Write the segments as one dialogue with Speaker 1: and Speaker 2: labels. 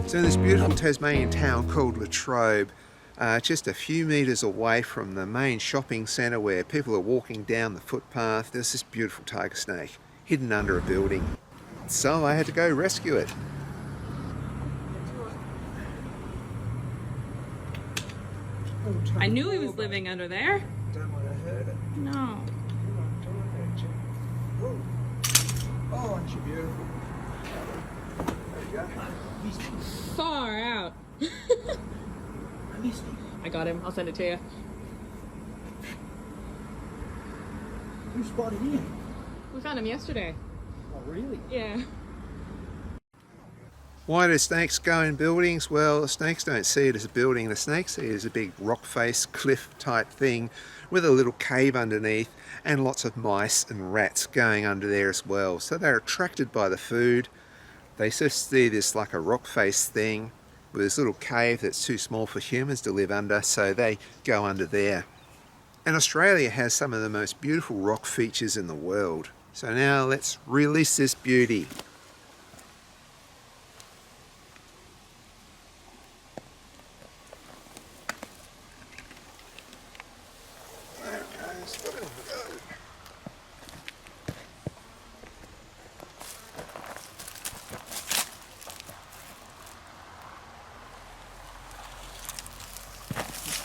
Speaker 1: So in this beautiful Tasmanian town called Latrobe, just a few metres away from the main shopping centre where people are walking down the footpath, there's this beautiful tiger snake hidden under a building. So I had to go rescue it.
Speaker 2: I knew he was living under there.
Speaker 1: Don't want to hurt it.
Speaker 2: No.
Speaker 1: Oh, aren't you beautiful? There you go.
Speaker 2: Far out. I got him. I'll send it to you.
Speaker 3: Who spotted him?
Speaker 2: We found him yesterday.
Speaker 3: Oh, really?
Speaker 2: Yeah.
Speaker 1: Why do snakes go in buildings? Well, the snakes don't see it as a building. The snakes see it as a big rock face, cliff type thing with a little cave underneath and lots of mice and rats going under there as well. So they're attracted by the food. They just see this like a rock face thing with this little cave that's too small for humans to live under, so they go under there. And Australia has some of the most beautiful rock features in the world. So now let's release this beauty.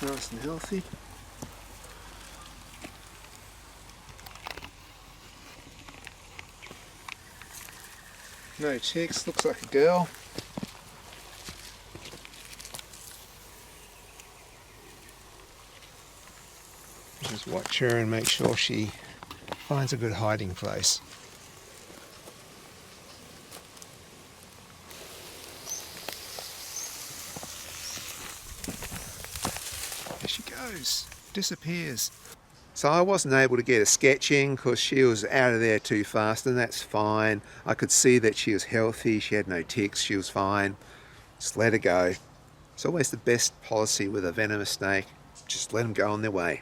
Speaker 1: Nice and healthy. No chicks, looks like a girl. Just watch her and make sure she finds a good hiding place. There she goes, disappears. So I wasn't able to get a sketch in because she was out of there too fast, and that's fine. I could see that she was healthy, she had no ticks, she was fine. Just let her go. It's always the best policy with a venomous snake, just let them go on their way.